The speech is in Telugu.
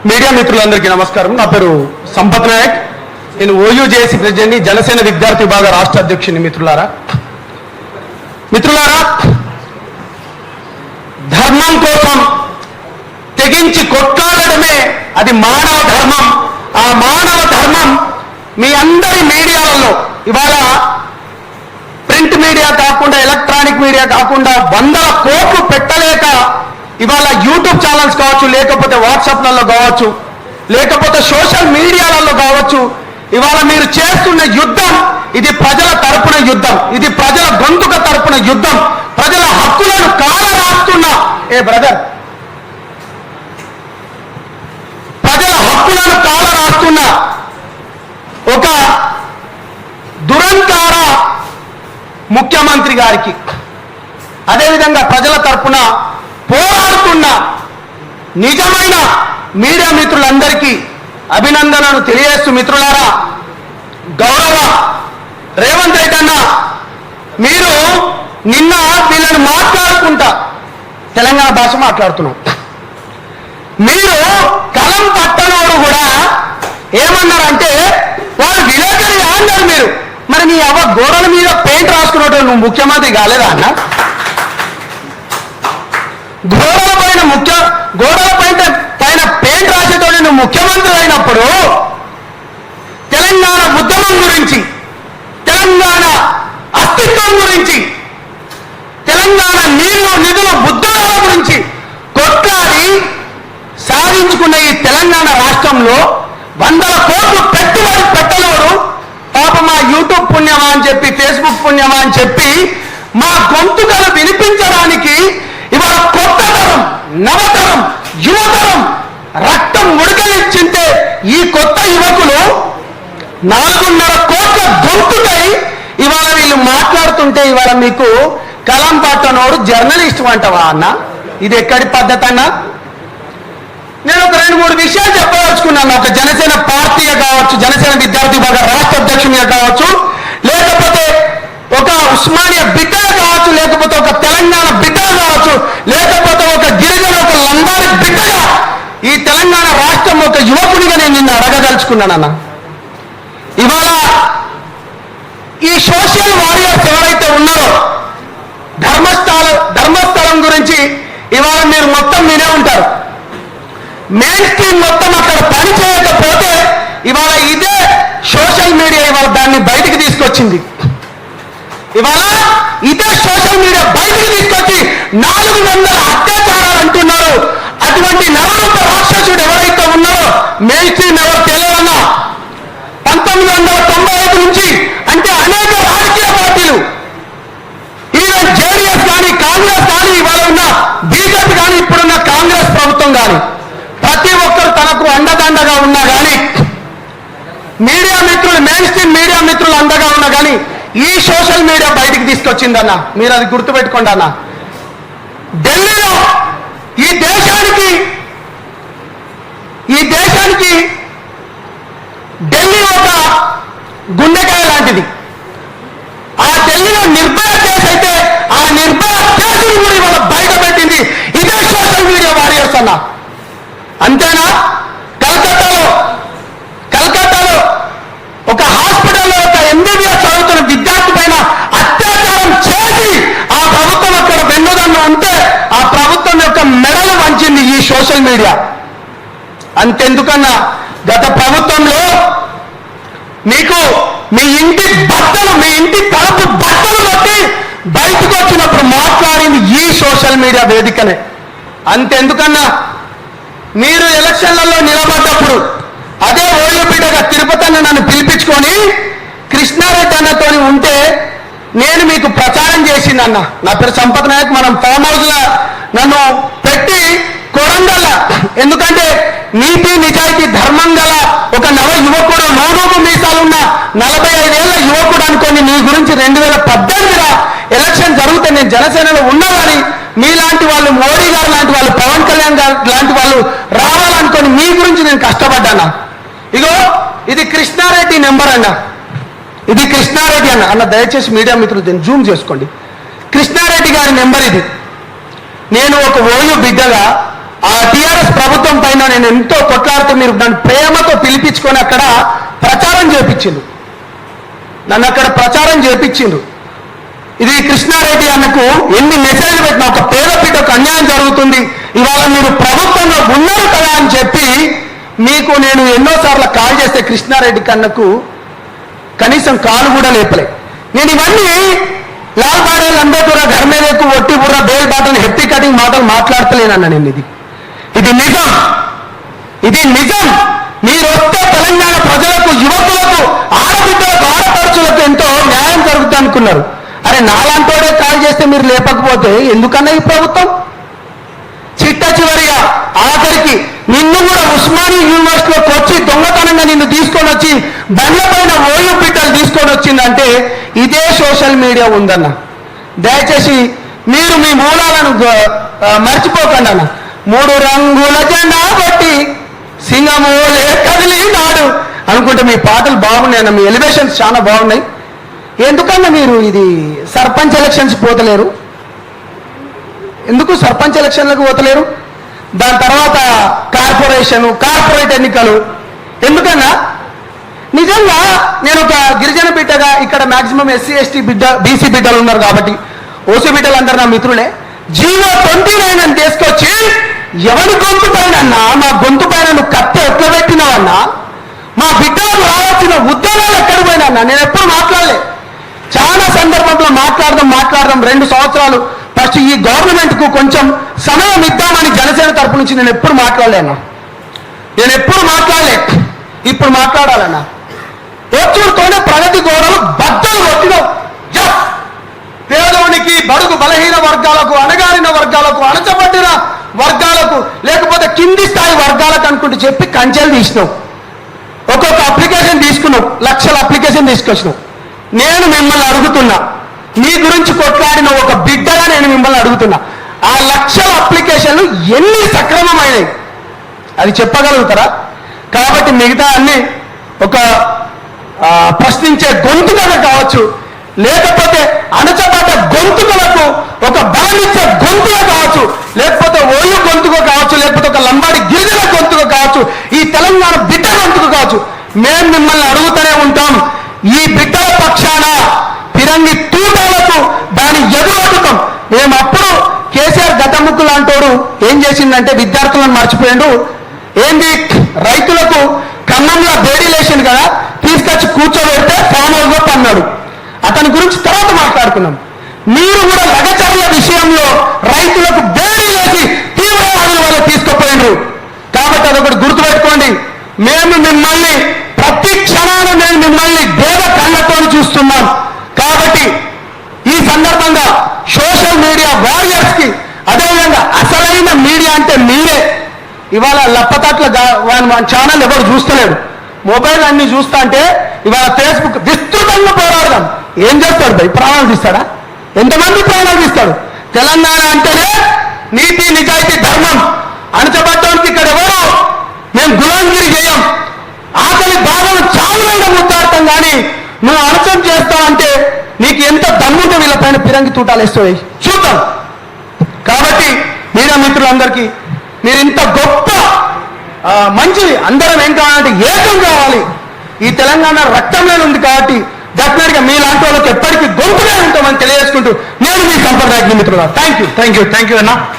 మీడియా మిత్రులందరికీ నమస్కారం. నా పేరు సంపత్ నాయక్. నేను ఓయూజేఏసీ ప్రెసిడెంట్ని, జనసేన విద్యార్థి విభాగ రాష్ట్ర అధ్యక్షుని. మిత్రులారా, ధర్మం కోసం తెగించి కొట్లాడడమే అది మానవ ధర్మం. ఆ మానవ ధర్మం మీ అందరి మీడియాలలో ఇవాళ ప్రింట్ మీడియా కాకుండా, ఎలక్ట్రానిక్ మీడియా కాకుండా వందల కోట్లు పెట్టలేక ఇవాళ యూట్యూబ్ ఛానల్స్ కావచ్చు, లేకపోతే వాట్సాప్లలో కావచ్చు, లేకపోతే సోషల్ మీడియాలలో కావచ్చు, ఇవాళ మీరు చేస్తున్న యుద్ధం ఇది ప్రజల తరపున యుద్ధం, ఇది ప్రజల గొంతుక తరపున యుద్ధం, ప్రజల హక్కులను కాలరాస్తున్న ప్రజల హక్కులను కాలరాస్తున్న ఒక దురంకార ముఖ్యమంత్రి గారికి, అదేవిధంగా ప్రజల తరపున పోరాడుతున్న నిజమైన మీడియా మిత్రులందరికీ అభినందనలు తెలియజేస్తూ, మిత్రులారా, గౌరవ రేవంత్ రెడ్డి అన్న, మీరు నిన్న వీళ్ళని మాట్లాడుకుంటా తెలంగాణ భాష మాట్లాడుతున్నాం. మీరు కలం పట్టణోడు కూడా ఏమన్నారంటే వాళ్ళు విలేకరి అన్నారు. మీరు మరి నీ అవ్వ గోడల మీద పెయింట్ రాసుకున్నట్టు నువ్వు ముఖ్యమంత్రి కాలేదా అన్న? గోడల పైన పెయింట్ రాసేటోడు నువ్వు ముఖ్యమంత్రి అయినప్పుడు తెలంగాణ ఉద్యమం గురించి, తెలంగాణ అస్తిత్వం గురించి, తెలంగాణ నిధుల ఉద్యమాల గురించి కొట్లాడి సాధించుకున్న ఈ తెలంగాణ రాష్ట్రంలో వందల కోట్లు పెట్టుబడి పెట్టలేడు. పాప మా యూట్యూబ్ పుణ్యమా అని చెప్పి, ఫేస్బుక్ పుణ్యమా అని చెప్పి మా గొంతుకలు వినిపించడానికి ఇవాళ కొత్త తరం, నవతరం, యువతరం రక్తం ఉడకనిచ్చింటే ఈ కొత్త యువకులు 4.5 కోట్ల గొంతుకై ఇవాళ వీళ్ళు మాట్లాడుతుంటే ఇవాళ మీకు కలం పట్టనోడు జర్నలిస్ట్ అంటవా అన్న? ఇది ఎక్కడి పద్ధతి అన్న? నేను ఒక 2-3 విషయాలు చెప్పదలుచుకున్నాను. ఒక జనసేన పార్టీగా కావచ్చు, జనసేన విద్యార్థి విభాగ రాష్ట్ర అధ్యక్షునిగా కావచ్చు, లేకపోతే ఒక ఉస్మానియా బిడ్డగా కావచ్చు, లేకపోతే ఒక తెలంగాణ బిడ్డగా కావచ్చు, లేకపోతే ఒక గిరిజన, ఒక లంబాడి బిడ్డగా ఈ తెలంగాణ రాష్ట్రం ఒక యువకునిగా నేను నిన్ను అడగదలుచుకున్నానన్న. ఇవాళ ఈ సోషల్ వారియర్స్ ఎవరైతే ఉన్నారో, ధర్మస్థలం గురించి ఇవాళ మీరు మొత్తం వినే ఉంటారు. మెయిన్ స్ట్రీమ్ మొత్తం అక్కడ పని చేయకపోతే ఇవాళ ఇదే సోషల్ మీడియా ఇవాళ దాన్ని బయటికి తీసుకొచ్చింది. ఇవాళ ఇదే సోషల్ మీడియా బయటికి తీసుకొచ్చి 400 అత్యాచారాలు అంటున్నారు. అటువంటి నరరూప రాక్షసుడు ఎవరైతే ఉన్నారో మెయిన్ స్ట్రీమ్ ఎవరు తెలియదన్నా, 1995 నుంచి అంటే అనేక రాజకీయ పార్టీలు, ఈవెన్ జేడీఎస్ కానీ, కాంగ్రెస్ కానీ, ఇవాళ ఉన్న బీజేపీ కానీ, ఇప్పుడున్న కాంగ్రెస్ ప్రభుత్వం కానీ, ప్రతి ఒక్కరు తనకు అండదండగా ఉన్నా కానీ, మీడియా మిత్రులు, మెయిన్ స్ట్రీమ్ మీడియా మిత్రులు అండగా ఉన్నా కానీ ఈ సోషల్ మీడియా బయటికి తీసుకొచ్చిందన్న. మీరు అది గుర్తుపెట్టుకోండి అన్న. ఢిల్లీలో ఈ దేశానికి ఢిల్లీ ఒక గుండెకాయ లాంటిది. ఆ ఢిల్లీలో నిర్భయ కేసు అయితే ఆ నిర్భయ కేసును కూడా ఇవాళ బయట పెట్టింది ఇదే సోషల్ మీడియా వారియర్స్ అన్న. అంతేనా? కలకత్తాలో ఒక హాస్పిటల్లో ఒక MBBS చదువుతున్న విద్యార్థి పైన అత్యాచారం చేసి ఆ ప్రభుత్వం అక్కడ వెన్నుదన్ను ఉంటే ఆ ప్రభుత్వం యొక్క మెడలు వంచింది ఈ సోషల్ మీడియా. అంతెందుకన్నా, గత ప్రభుత్వంలో మీకు మీ ఇంటి తలుపు బట్టలు బట్టి బయటకు వచ్చినప్పుడు మాట్లాడింది ఈ సోషల్ మీడియా వేదికనే. అంతెందుకన్నా, మీరు ఎలక్షన్లలో నిలబడ్డప్పుడు అదే ఓయూ బిడ్డగా తిరుపతి అన్న నన్ను పిలిపించుకొని కృష్ణారెడ్డి అన్నతో ఉంటే నేను మీకు ప్రచారం చేసిందన్న. నా పేరు సంపత్ నాయక్. మనం ఫామ్ హౌస్లో నన్ను పెట్టి కొరంగల్, ఎందుకంటే నీతి నిజాయితీ ధర్మం గల ఒక నవ యువకుడు, నూనూపు మీసాలున్న 45 ఏళ్ల యువకుడు అనుకొని నీ గురించి 2018లో ఎలక్షన్ జరిగితే నేను జనసేనలో ఉన్నదని మీలాంటి వాళ్ళు, మోడీ గారు లాంటి వాళ్ళు, పవన్ కళ్యాణ్ గారు లాంటి వాళ్ళు రావాలనుకొని మీ గురించి నేను కష్టపడ్డాను. ఇగో ఇది కృష్ణారెడ్డి నెంబర్ అన్న, ఇది కృష్ణారెడ్డి అన్న. దయచేసి మీడియా మిత్రులు దీన్ని జూమ్ చేసుకోండి. కృష్ణారెడ్డి గారి నెంబర్ ఇది. నేను ఒక ఓయూ బిడ్డగా ఆ టిఆర్ఎస్ ప్రభుత్వం పైన నేను ఎంతో కొట్లాడుతూ మీరు నన్ను ప్రేమతో పిలిపించుకొని అక్కడ ప్రచారం చేపించిండు, నన్ను అక్కడ ప్రచారం చేపించిండు. ఇది కృష్ణారెడ్డి అన్నకు ఎన్ని మెసేజ్లు పెట్టినా ఒక పేద బిడ్డకు అన్యాయం జరుగుతుంది, ఇవాళ మీరు ప్రభుత్వంలో ఉన్నారు కదా అని చెప్పి మీకు నేను ఎన్నోసార్లు కాల్ చేస్తే కృష్ణారెడ్డి కన్నకు కనీసం కాలు కూడా లేపలే. నేను ఇవన్నీ లాల్ బాడే లంబేపుర ఘర్మేలకు ఒట్టి బుర్ర బేల్ బాటని హెప్పీ కటింగ్ మాటలు మాట్లాడతలేనన్నా నేను. ఇది నిజం, ఇది నిజం. మీరు వస్తే తెలంగాణ ప్రజలకు, యువకులకు, ఆడబిడ్డలకు, ఆడపడుచులకు ఎంతో న్యాయం జరుగుతుంది అనుకున్నారు. అరే నాలాంటోడే కాల్ చేస్తే మీరు లేపకపోతే ఎందుకన్నా ఈ ప్రభుత్వం? చిట్ట చివరిగా ఆఖరికి నిన్ను కూడా ఉస్మానియా యూనివర్సిటీలోకి వచ్చి దొంగతనంగా నిన్ను తీసుకొని వచ్చి బండ్లపైన ఓయూ బిడ్డలు తీసుకొని వచ్చిందంటే ఇదే సోషల్ మీడియా ఉందన్న. దయచేసి మీరు మీ మూలాలను మర్చిపోకండి అన్న. 3 రంగుల జెండా కొట్టి సింగమూలే కదిలినాడు అనుకుంటే మీ పాటలు బాగున్నాయన్న, మీ ఎలివేషన్స్ చాలా బాగున్నాయి. ఎందుకన్నా మీరు ఇది సర్పంచ్ ఎలక్షన్స్ పోతలేరు? ఎందుకు సర్పంచ్ ఎలక్షన్లకు పోతలేరు? దాని తర్వాత కార్పొరేట్ ఎన్నికలు ఎందుకన్నా? నిజంగా నేను ఒక గిరిజన బిడ్డగా ఇక్కడ మాక్సిమం ఎస్సీ ఎస్టీ బిడ్డ బీసీ బిడ్డలు ఉన్నారు కాబట్టి, ఓసీ బిడ్డలు అందరు నా మిత్రులే. జీవో 29 తీసుకొచ్చి ఎవరి గొంతు పైన అన్నా, మా గొంతు పైన నువ్వు కత్తి ఎట్లా పెట్టినావన్నా? మా బిడ్డలకు రావాల్సిన ఉద్యోగాలు ఎక్కడ పోయినా అన్నా? నేను ఎప్పుడు మాట్లాడలే. చాలా సందర్భంలో మాట్లాడదాం 2 సంవత్సరాలు ఫస్ట్ ఈ గవర్నమెంట్కు కొంచెం సమయం ఇద్దామని జనసేన తరపు నుంచి నేను ఎప్పుడు మాట్లాడలేనా? నేను ఎప్పుడు మాట్లాడలే, ఇప్పుడు మాట్లాడాలన్నా. వచ్చుడుతోనే ప్రగతి గోడలు బద్దలు కొట్టినావు. పేదోనికి, బడుగు బలహీన వర్గాలకు, అణగారిన వర్గాలకు, అణచబడిన వర్గాలకు, లేకపోతే కింది స్థాయి వర్గాలకు అనుకుంటూ చెప్పి కంచెలు తీసినావు. ఒక్కొక్క అప్లికేషన్ తీసుకున్నావు, లక్షల అప్లికేషన్ తీసుకొచ్చినావు. నేను మిమ్మల్ని అడుగుతున్నా, మీ గురించి కొట్లాడిన ఒక బిడ్డగా నేను మిమ్మల్ని అడుగుతున్నా, ఆ లక్షల అప్లికేషన్లు ఎన్ని సక్రమమైనవి అది చెప్పగలుగుతారా? కాబట్టి మిగతా అన్ని ఒక ప్రశ్నించే గొంతుకగా కావచ్చు, లేకపోతే అణచబడ్డ గొంతుకలకు ఒక బలమిచ్చే గొంతుగా కావచ్చు, లేకపోతే ఓయూ గొంతుగా కావచ్చు, లేకపోతే ఒక లంబాడి గిరిజన గొంతుగా కావచ్చు, ఈ తెలంగాణ బిడ్డ గొంతుగా కావచ్చు, మేము మిమ్మల్ని అడుగుతూనే ఉంటాం. ఈ బిడ్డల పక్షాన ఫిరంగి తూటాలకు దాని ఎదురొడుతాం. మేము అప్పుడు కేసీఆర్ గతముక్కు లాంటోడు ఏం చేసిందంటే విద్యార్థులను మర్చిపోయాడు. ఏంది రైతులకు ఖమ్మంలో బేడీ లేచింది కదా, తీసుకొచ్చి కూర్చోబెడితే ఫామ్ హౌస్లో పన్నాడు. అతని గురించి తర్వాత మాట్లాడుకున్నాం. మీరు కూడా లగచర్ల విషయంలో రైతులకు బేడీ లేచి తీవ్రవాదుల వల్ల తీసుకుపోయినారు. కాబట్టి అదొకటి గుర్తుపెట్టుకోండి. మేము మిమ్మల్ని ప్రతి క్షణాన నేను మిమ్మల్ని దేవ కళ్ళతో చూస్తున్నాం. కాబట్టి ఈ సందర్భంగా సోషల్ మీడియా వారియర్స్ కి, అదేవిధంగా అసలైన మీడియా అంటే మీరే. ఇవాళ లప్పతట్ల ఛానల్ ఎవరు చూస్తలేడు, మొబైల్ అన్ని చూస్తా అంటే ఇవాళ ఫేస్బుక్ విస్తృతంగా పోరాడదాం. ఏం చేస్తాడు భయ్? ప్రాణాలు తీస్తాడా? ఎంతమంది ప్రాణాలు తీస్తాడు? తెలంగాణ అంటేనే నీతి, నిజాయితీ, ధర్మం. అణచబడ్డానికి ఇక్కడ ఎవరు మేము గులాంగిరి చేయం. ఆకలి బాధలు చావులైన ముద్దాడతాం. కానీ నువ్వు అణచం చేస్తావంటే నీకు ఎంత దమ్ముంటే వీళ్ళపైన పిరంగి తూటాలు వేస్తాయి చూద్దాం. కాబట్టి మీడియా మిత్రులందరికీ మీరు ఇంత గొప్ప మంచిది, అందరం ఏం కావాలంటే ఏకం కావాలి. ఈ తెలంగాణ రక్తంలో ఉంది కాబట్టి డెఫినెట్గా మీలాంటి వాళ్ళకి ఎప్పటికీ గొంతుగా ఉంటామని తెలియజేసుకుంటూ నేను మీ సంప్రదాయ మిత్రులు. థ్యాంక్ యూ అన్నా.